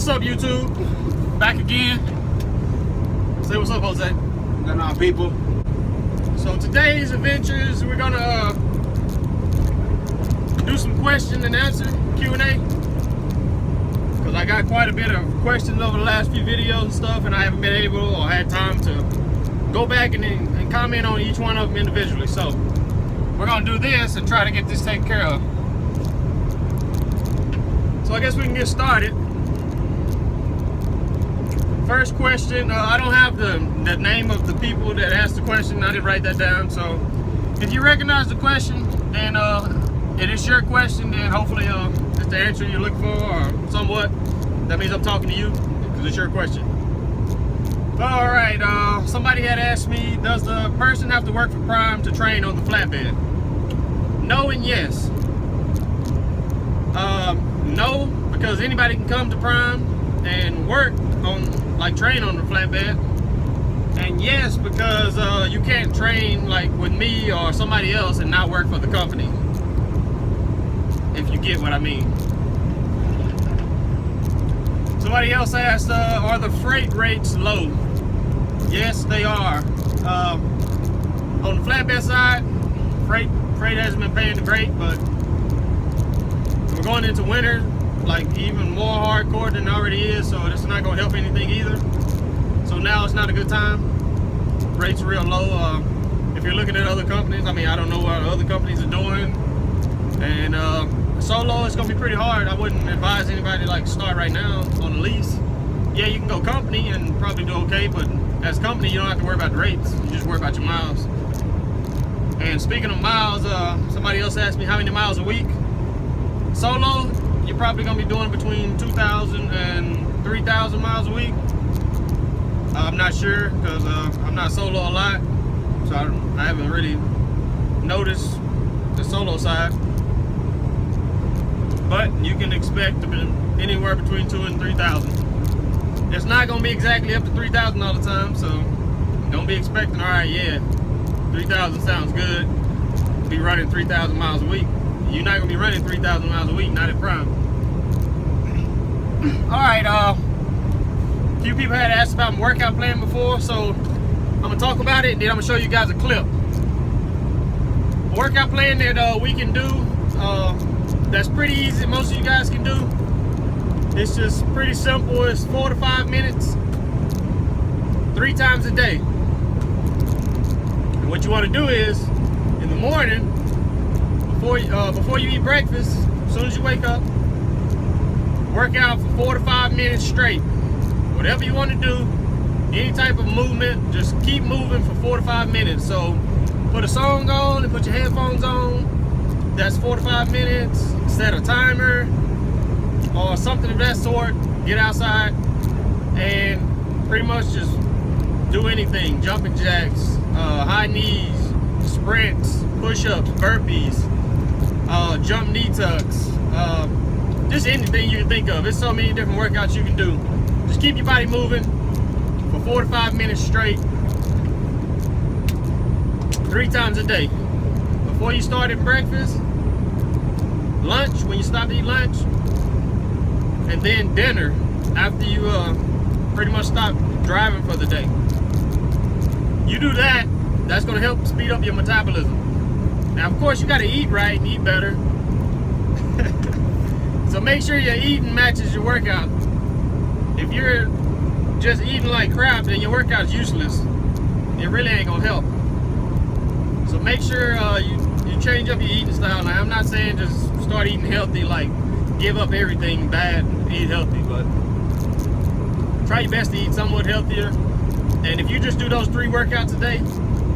What's up, YouTube? Back again. Say what's up, Jose. Going on, people? So today's adventures, we're gonna do some question and answer Q&A, because I got quite a bit of questions over the last few videos and stuff, and I haven't been able or had time to go back and comment on each one of them individually. So we're gonna do this and try to get this taken care of. So I guess we can get started. First question, I don't have the name of the people that asked the question. I didn't write that down. So if you recognize the question and it is your question, then hopefully it's the answer you're looking for, or somewhat. That means I'm talking to you because it's your question. All right, somebody had asked me, does the person have to work for Prime to train on the flatbed? No and yes. No, because anybody can come to Prime and work on, like, train on the flatbed. And yes, because you can't train like with me or somebody else and not work for the company, if you get what I mean. Somebody else asked, are the freight rates low? Yes, they are. On the flatbed side, freight hasn't been paying great, but we're going into winter, like even more hardcore than it already is, so it's not going to help anything either. So now it's not a good time. Rates are real low. If you're looking at other companies, I mean, I don't know what other companies are doing, and solo, it's going to be pretty hard. I wouldn't advise anybody to, like, start right now on a lease. Yeah, you can go company and probably do okay, but as company, you don't have to worry about the rates. You just worry about your miles. And speaking of miles, somebody else asked me how many miles a week. Solo, you're probably going to be doing between 2,000 and 3,000 miles a week. I'm not sure, because I'm not solo a lot, so I haven't really noticed the solo side. But you can expect to be anywhere between 2,000 and 3,000. It's not going to be exactly up to 3,000 all the time, so don't be expecting, all right, yeah, 3,000 sounds good, be running 3,000 miles a week. You're not going to be running 3,000 miles a week, not at Prime. All right, a few people had asked about my workout plan before, so I'm going to talk about it, and then I'm going to show you guys a clip. A workout plan that we can do, that's pretty easy, most of you guys can do. It's just pretty simple. It's 4 to 5 minutes, 3 times a day. And what you want to do is, in the morning, before you eat breakfast, as soon as you wake up, work out for 4 to 5 minutes straight. Whatever you want to do, any type of movement, just keep moving for 4 to 5 minutes. So put a song on and put your headphones on. That's 4 to 5 minutes. Set a timer or something of that sort. Get outside and pretty much just do anything. Jumping jacks, high knees, sprints, push-ups, burpees, jump knee tucks, just anything you can think of. There's so many different workouts you can do. Just keep your body moving for 4 to 5 minutes straight, 3 times a day. Before you start at breakfast, lunch, when you stop to eat lunch, and then dinner after you pretty much stop driving for the day. You do that, that's going to help speed up your metabolism. Now, of course, you got to eat right and eat better. So make sure your eating matches your workout. If you're just eating like crap, then your workout's useless. It really ain't going to help. So make sure you change up your eating style. Now, I'm not saying just start eating healthy, like give up everything bad and eat healthy, but try your best to eat somewhat healthier. And if you just do those 3 workouts a day,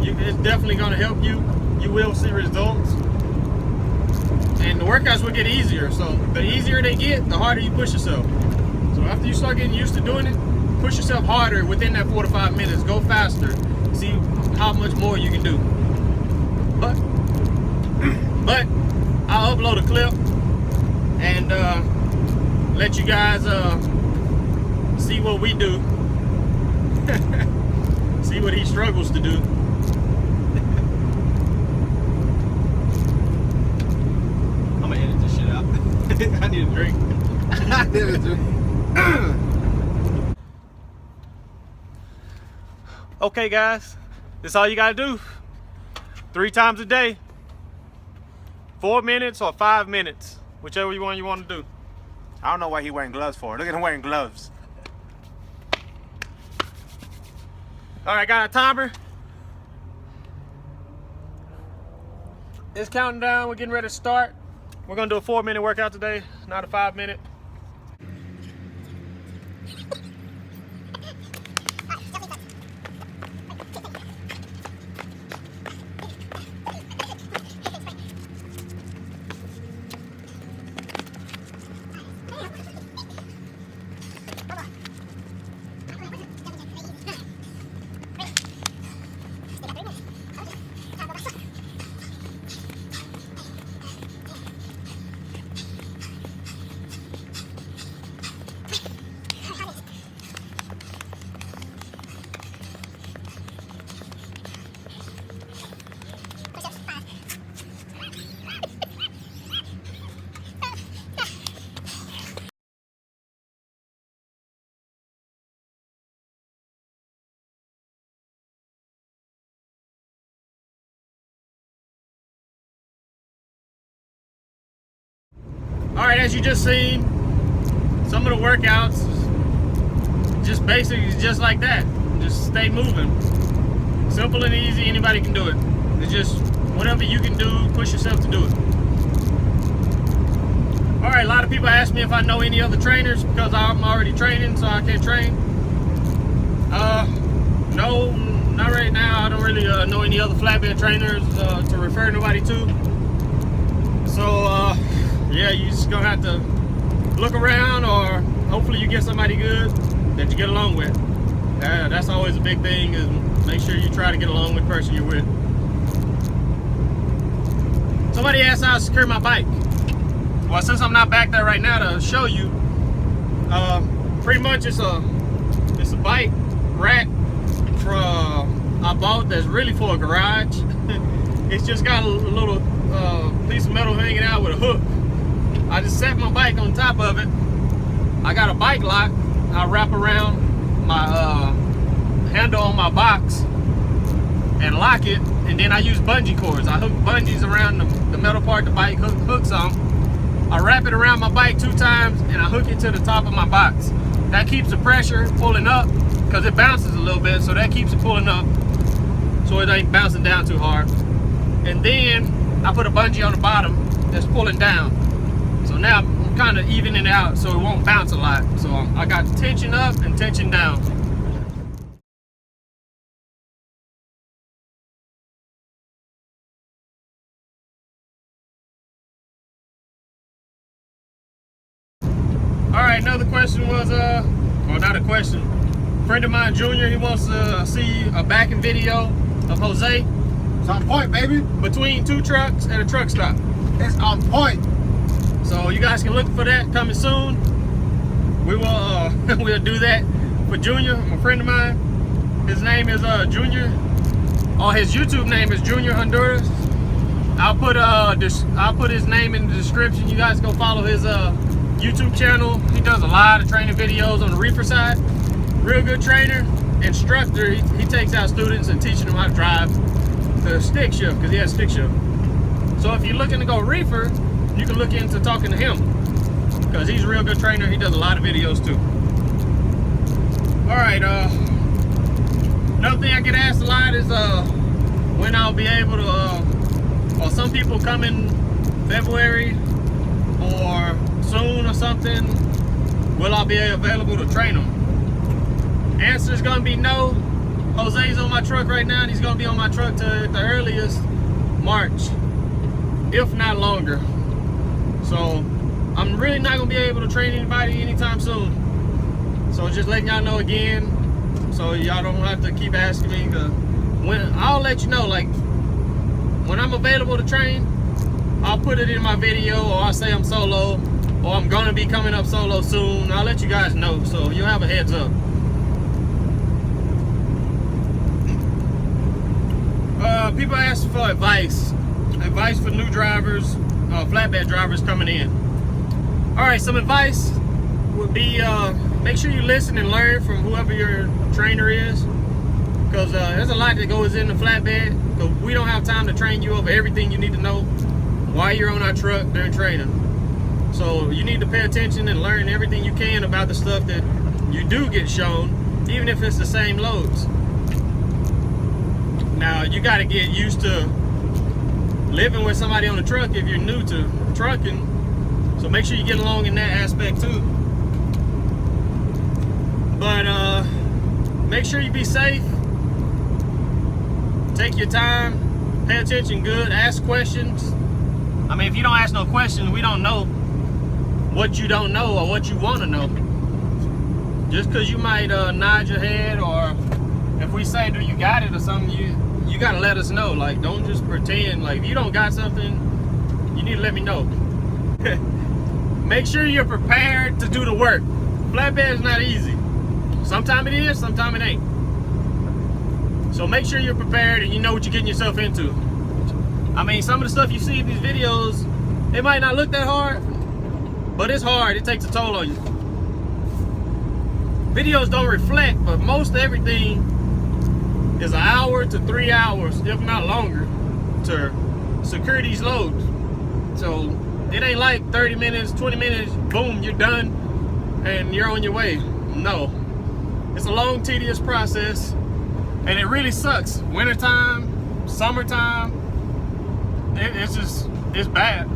it's definitely going to help you. You will see results. And the workouts will get easier. So the easier they get, the harder you push yourself. So after you start getting used to doing it, push yourself harder within that 4 to 5 minutes. Go faster. See how much more you can do. But I'll upload a clip and let you guys see what we do. See what he struggles to do. I'm gonna edit this shit out. I need a drink. I need a drink. Okay guys, that's all you gotta do. 3 times a day. 4 minutes or 5 minutes, whichever one you want to do. I don't know why he wearing gloves for. Look at him wearing gloves. All right, got a timer. It's counting down. We're getting ready to start. We're gonna do a 4-minute workout today, not a 5-minute. All right, as you just seen, some of the workouts, just basically just like that. Just stay moving. Simple and easy, anybody can do it. It's just whatever you can do, push yourself to do it. All right, a lot of people ask me if I know any other trainers because I'm already training, so I can't train. No, not right now. I don't really know any other flatbed trainers to refer nobody to. So, yeah, you just gonna have to look around, or hopefully you get somebody good that you get along with. That's always a big thing, is make sure you try to get along with the person you're with. Somebody asked how I secure my bike. Well, since I'm not back there right now to show you, pretty much it's a bike rack I bought that's really for a garage. It's just got a little piece of metal hanging out with a hook. I just set my bike on top of it. I got a bike lock. I wrap around my handle on my box and lock it, and then I use bungee cords. I hook bungees around the metal part the bike hooks on. I wrap it around my bike 2 times and I hook it to the top of my box. That keeps the pressure pulling up because it bounces a little bit, so that keeps it pulling up so it ain't bouncing down too hard. And then I put a bungee on the bottom that's pulling down. So now I'm kind of evening it out so it won't bounce a lot. So I got tension up and tension down. All right, another question was, well, not a question. A friend of mine, Junior, he wants to see a backing video of Jose. It's on point, baby. Between 2 trucks at a truck stop. It's on point. So you guys can look for that coming soon. We will we'll do that for Junior, a friend of mine. His name is Junior. His YouTube name is Junior Honduras. I'll put his name in the description. You guys go follow his YouTube channel. He does a lot of training videos on the reefer side. Real good trainer, instructor. He takes out students and teaching them how to drive the stick shift, because he has stick shift. So if you're looking to go reefer, you can look into talking to him, because he's a real good trainer. He does a lot of videos too. All right, another thing I get asked a lot is when I'll be able to, or some people come in February or soon or something, will I be available to train them? Answer is gonna be no. Jose's on my truck right now, and he's gonna be on my truck to the earliest March, if not longer. So I'm really not gonna be able to train anybody anytime soon. So just letting y'all know again, so y'all don't have to keep asking me. When I'll let you know, like when I'm available to train, I'll put it in my video, or I'll say I'm solo, or I'm gonna be coming up solo soon. I'll let you guys know, so you'll have a heads up. People ask for advice for new drivers, flatbed drivers coming in. All right, some advice would be make sure you listen and learn from whoever your trainer is, because there's a lot that goes in the flatbed. Because we don't have time to train you over everything you need to know while you're on our truck during training. So you need to pay attention and learn everything you can about the stuff that you do get shown, even if it's the same loads. Now you got to get used to living with somebody on the truck if you're new to trucking. So make sure you get along in that aspect too. But make sure you be safe. Take your time. Pay attention good. Ask questions. I mean, if you don't ask no questions, we don't know what you don't know or what you want to know. Just because you might nod your head, or if we say, do you got it or something, you got to let us know. Like, don't just pretend. Like, if you don't got something, you need to let me know. Make sure you're prepared to do the work. Flatbed is not easy. Sometimes it is, sometimes it ain't. So make sure you're prepared and you know what you're getting yourself into. I mean, some of the stuff you see in these videos, it might not look that hard, but it's hard. It takes a toll on you. Videos don't reflect, but most everything is an hour to 3 hours, if not longer, to secure these loads. So it ain't like 30 minutes, 20 minutes, boom, you're done and you're on your way. No. It's a long, tedious process, and it really sucks. Wintertime, summertime, it's bad.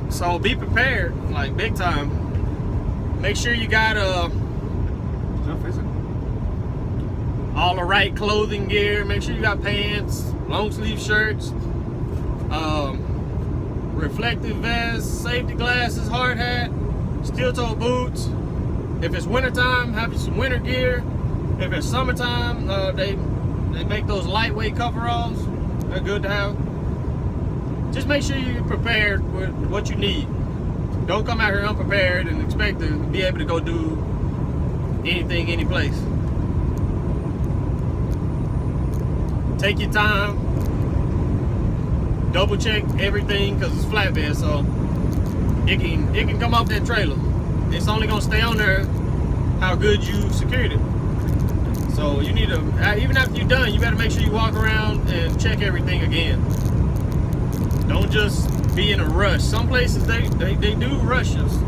So be prepared, like big time. Make sure you got all the right clothing gear. Make sure you got pants, long sleeve shirts, reflective vests, safety glasses, hard hat, steel toe boots. If it's wintertime, have some winter gear. If it's summertime, they make those lightweight coveralls. They're good to have. Just make sure you're prepared with what you need. Don't come out here unprepared and expect to be able to go do anything, any place. Take your time. Double check everything, because it's flatbed, so it can come off that trailer. It's only gonna stay on there how good you secured it. So you need to, even after you're done, you gotta make sure you walk around and check everything again. Don't just be in a rush. Some places they do rush us.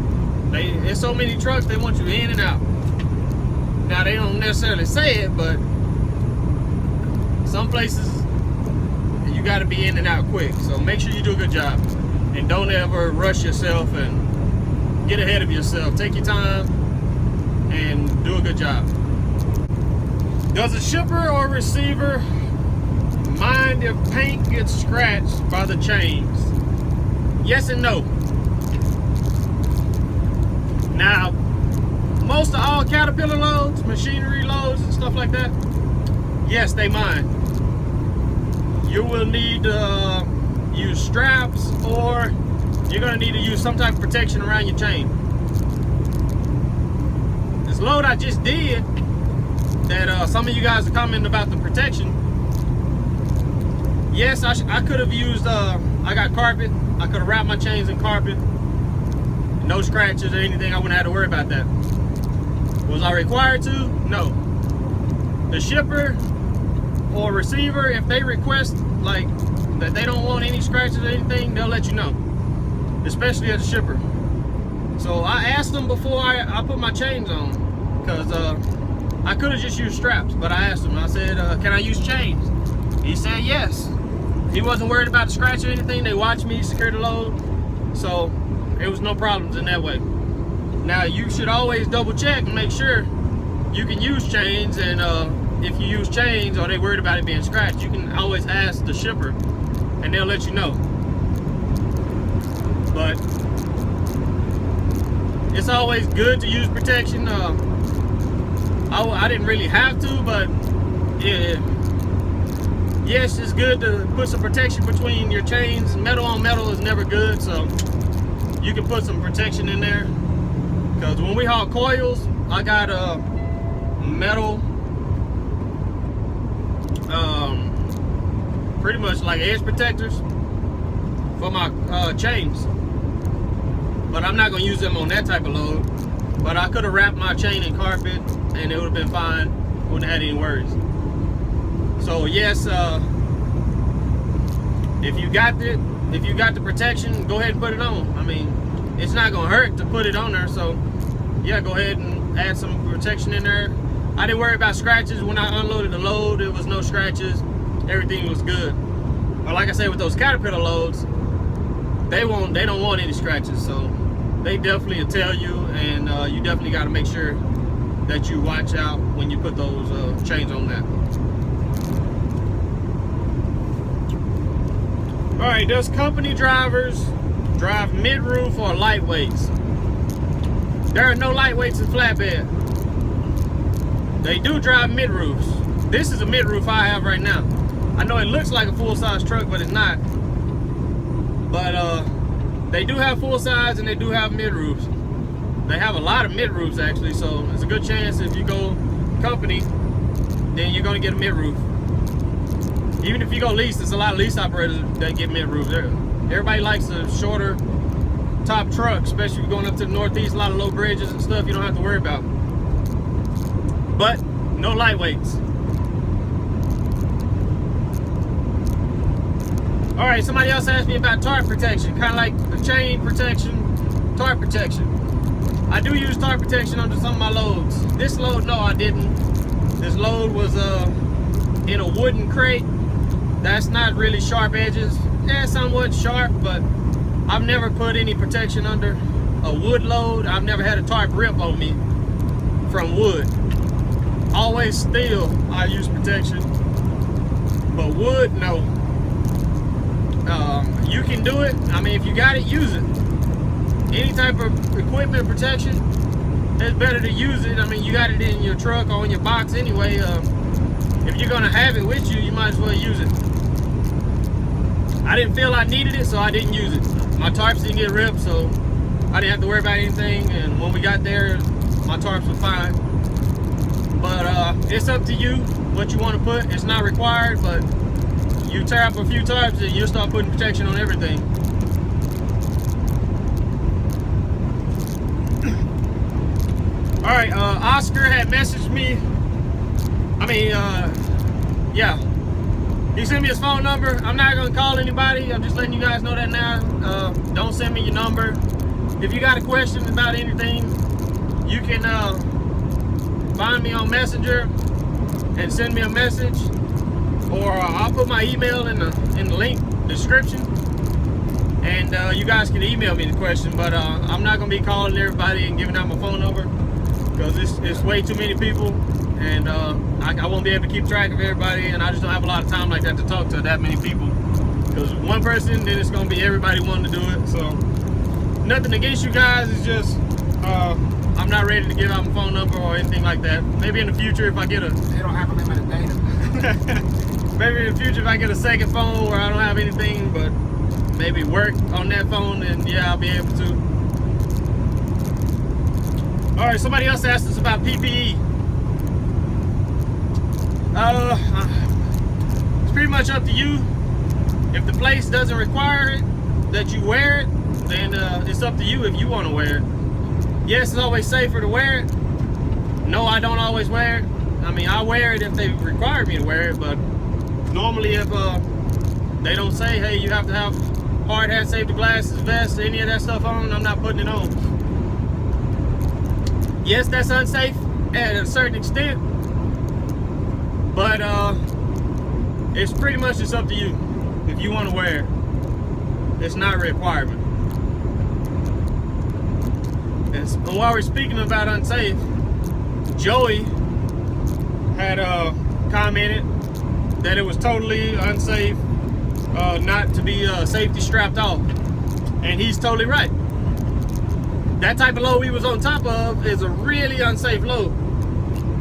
There's so many trucks, they want you in and out. Now they don't necessarily say it, but some places you gotta be in and out quick. So make sure you do a good job, and don't ever rush yourself and get ahead of yourself. Take your time and do a good job. Does a shipper or receiver mind if paint gets scratched by the chains? Yes and no. Now, most of all Caterpillar loads, machinery loads and stuff like that, yes, they mind. You will need to use straps, or you're gonna need to use some type of protection around your chain. This load I just did, that some of you guys are commenting about the protection. Yes, I could have used, I got carpet. I could have wrapped my chains in carpet. No scratches or anything. I wouldn't have to worry about that. Was I required to? No. The shipper or receiver, if they request like that they don't want any scratches or anything, they'll let you know. Especially as a shipper. So I asked them before I put my chains on, because I could have just used straps, but I asked him. I said, can I use chains? He said yes. He wasn't worried about the scratch or anything. They watched me secure the load, so it was no problems in that way. Now you should always double check and make sure you can use chains, and if you use chains or they worried about it being scratched, you can always ask the shipper and they'll let you know. But it's always good to use protection. I didn't really have to, but yeah, yes, it's good to put some protection between your chains. Metal on metal is never good, so you can put some protection in there. Because when we haul coils, I got metal, pretty much like edge protectors for my chains. But I'm not gonna use them on that type of load. But I could have wrapped my chain in carpet and it would have been fine. Wouldn't have had any worries. So yes, if you got the protection, go ahead and put it on. I mean, it's not gonna hurt to put it on there. So yeah, go ahead and add some protection in there. I didn't worry about scratches when I unloaded the load. There was no scratches. Everything was good. But like I said, with those Caterpillar loads, they don't want any scratches. So they definitely will tell you, and you definitely got to make sure that you watch out when you put those chains on that. All right, does company drivers drive mid-roof or lightweights? There are no lightweights in flatbed. They do drive mid-roofs. This is a mid-roof I have right now. I know it looks like a full-size truck, but it's not. But they do have full-size and they do have mid-roofs. They have a lot of mid-roofs actually, so it's a good chance if you go company, then you're gonna get a mid-roof. Even if you go lease, there's a lot of lease operators that get mid-roofs. Everybody likes a shorter top truck, especially if you're going up to the Northeast, a lot of low bridges and stuff you don't have to worry about. But no lightweights. All right, somebody else asked me about tarp protection, kind of like the chain protection, tarp protection. I do use tarp protection under some of my loads. This load, no, I didn't. This load was in a wooden crate. That's not really sharp edges. Yeah, somewhat sharp, but I've never put any protection under a wood load. I've never had a tarp rip on me from wood. Always steel, I use protection. But wood, no. You can do it. I mean, if you got it, use it. Any type of equipment protection, it's better to use it. I mean, you got it in your truck or in your box anyway. If you're gonna have it with you, you might as well use it. I didn't feel I needed it, so I didn't use it. My tarps didn't get ripped, so I didn't have to worry about anything. And when we got there, my tarps were fine. But it's up to you what you want to put. It's not required, but you tear up a few tarps and you'll start putting protection on everything. All right, Oscar had messaged me. Yeah. He sent me his phone number. I'm not gonna call anybody. I'm just letting you guys know that now. Don't send me your number. If you got a question about anything, you can find me on Messenger and send me a message, or I'll put my email in the link description, and you guys can email me the question. But I'm not gonna be calling everybody and giving out my phone number because it's way too many people, and I won't be able to keep track of everybody, and I just don't have a lot of time like that to talk to that many people. Because one person, then it's gonna be everybody wanting to do it. So nothing against you guys, it's just I'm not ready to give out my phone number or anything like that. Maybe in the future if I get They don't have a limited data. maybe in the future if I get a second phone where I don't have anything, but maybe work on that phone, and yeah, I'll be able to. All right, somebody else asked us about PPE. It's pretty much up to you. If the place doesn't require it, that you wear it, then it's up to you if you want to wear it. Yes, it's always safer to wear it. No, I don't always wear it. I mean, I wear it if they require me to wear it, but normally if they don't say, hey, you have to have hard hat, safety glasses, vest, any of that stuff on, I'm not putting it on. Yes, that's unsafe at a certain extent, but it's pretty much just up to you if you want to wear it. It's not a requirement. And while we're speaking about unsafe, Joey had commented that it was totally unsafe not to be safety strapped off, and he's totally right. That type of load we was on top of is a really unsafe load.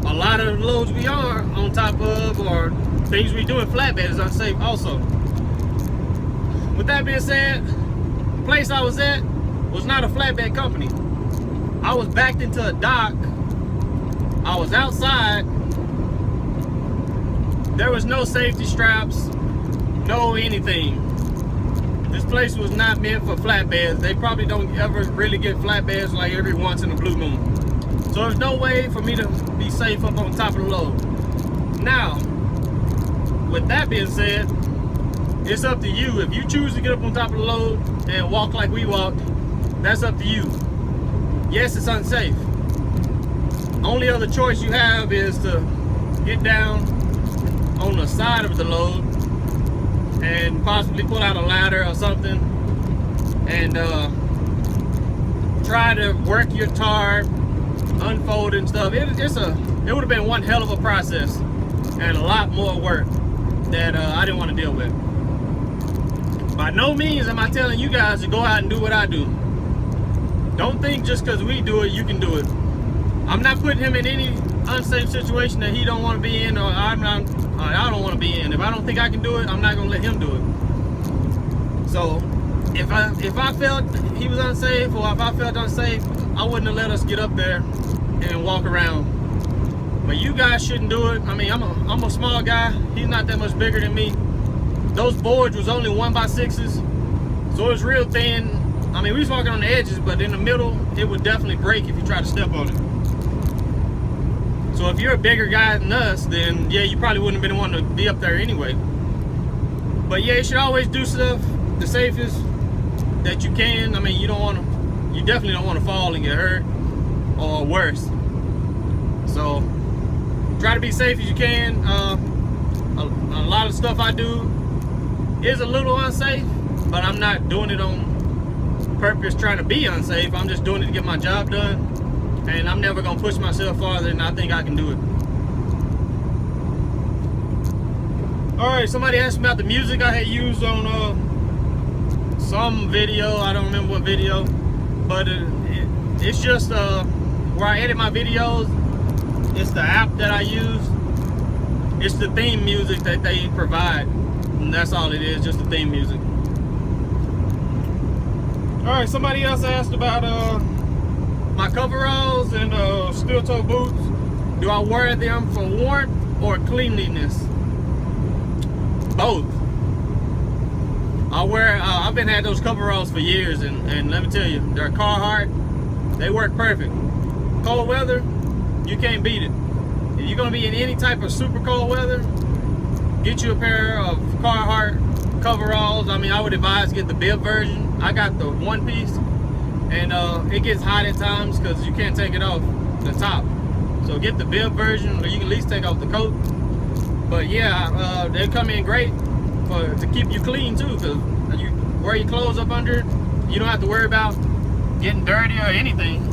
A lot of the loads we are on top of, or things we do in flatbed, is unsafe also. With that being said, the place I was at was not a flatbed company. I was backed into a dock. I was outside. There was no safety straps, no anything. This place was not meant for flatbeds. They probably don't ever really get flatbeds like every once in a blue moon. So there's no way for me to be safe up on top of the load. Now, with that being said, it's up to you. If you choose to get up on top of the load and walk like we walked, that's up to you. Yes, it's unsafe. Only other choice you have is to get down on the side of the load and possibly pull out a ladder or something and try to work your tarp, unfold and stuff. It would have been one hell of a process and a lot more work that I didn't want to deal with. By no means am I telling you guys to go out and do what I do. Don't think just because we do it, you can do it. I'm not putting him in any unsafe situation that he don't want to be in, or I don't want to be in. If I don't think I can do it, I'm not gonna let him do it. So if I felt he was unsafe, or if I felt unsafe, I wouldn't have let us get up there and walk around. But you guys shouldn't do it. I mean, I'm a small guy. He's not that much bigger than me. Those boards was only 1x6s, so it was real thin. I mean, we was walking on the edges, but in the middle, it would definitely break if you tried to step on it. So if you're a bigger guy than us, then yeah, you probably wouldn't have been wanting to be up there anyway. But yeah, you should always do stuff the safest that you can. I mean, you definitely don't want to fall and get hurt or worse. So try to be safe as you can. A lot of stuff I do is a little unsafe, but I'm not doing it on purpose trying to be unsafe. I'm just doing it to get my job done. And I'm never gonna push myself farther than I think I can do it. All right, somebody asked me about the music I had used on some video. I don't remember what video, but it's just where I edit my videos. It's the app that I use. It's the theme music that they provide, and that's all it is, just the theme music. All right, somebody else asked about my coveralls and steel-toe boots. Do I wear them for warmth or cleanliness? Both. I've been had those coveralls for years, and let me tell you, they're Carhartt. They work perfect. Cold weather, you can't beat it. If you're gonna be in any type of super cold weather, get you a pair of Carhartt coveralls. I mean, I would advise get the bib version. I got the one piece. And it gets hot at times because you can't take it off the top. So get the bib version, or you can at least take off the coat. But yeah, they come in great to keep you clean too, because you wear your clothes up under it. You don't have to worry about getting dirty or anything.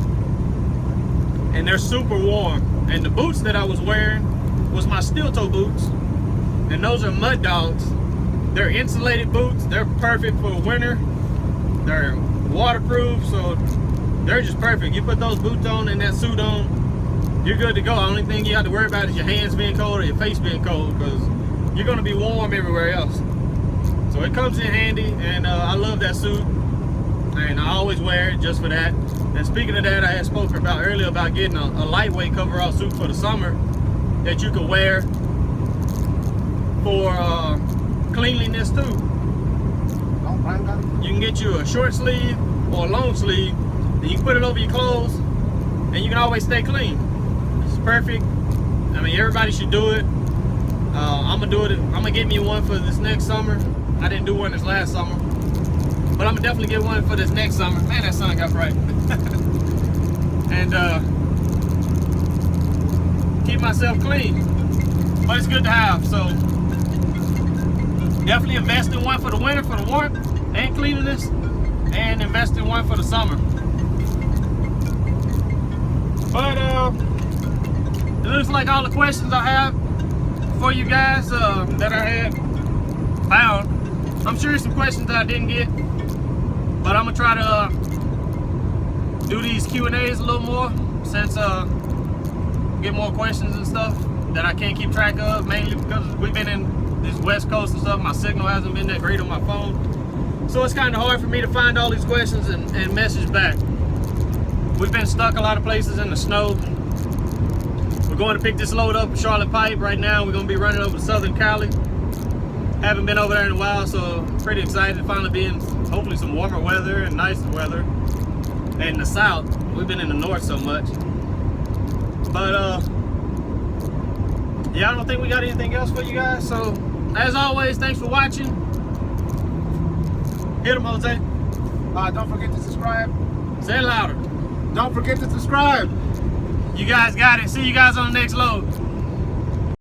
And they're super warm. And the boots that I was wearing was my steel-toe boots. And those are Mud Dogs. They're insulated boots. They're perfect for winter. They're waterproof, so they're just perfect. You put those boots on and that suit on, you're good to go. The only thing you have to worry about is your hands being cold or your face being cold, because you're going to be warm everywhere else. So it comes in handy, and I love that suit, and I always wear it just for that. And speaking of that, I had spoken about earlier about getting a lightweight coverall suit for the summer that you could wear for cleanliness too. You can get you a short sleeve or a long sleeve, and you can put it over your clothes, and you can always stay clean. It's perfect. I mean, everybody should do it. I'm gonna do it. I'm gonna get me one for this next summer. I didn't do one this last summer, but I'm gonna definitely get one for this next summer. Man, that sun got bright. And keep myself clean. But it's good to have. So definitely invest in one for the winter, for the warmth and cleanliness, and invest in one for the summer. But it looks like all the questions I have for you guys that I had found. I'm sure there's some questions that I didn't get, but I'm gonna try to do these Q&As a little more, since get more questions and stuff that I can't keep track of, mainly because we've been in this West Coast and stuff. My signal hasn't been that great on my phone, so it's kind of hard for me to find all these questions and message back. We've been stuck a lot of places in the snow. We're going to pick this load up in Charlotte Pipe right now. We're going to be running over to Southern Cali. Haven't been over there in a while, so pretty excited to finally be in hopefully some warmer weather and nicer weather. And in the south, we've been in the north so much. But yeah, I don't think we got anything else for you guys. So as always, thanks for watching. Hit them, Jose. Don't forget to subscribe. Say it louder. Don't forget to subscribe. You guys got it. See you guys on the next load.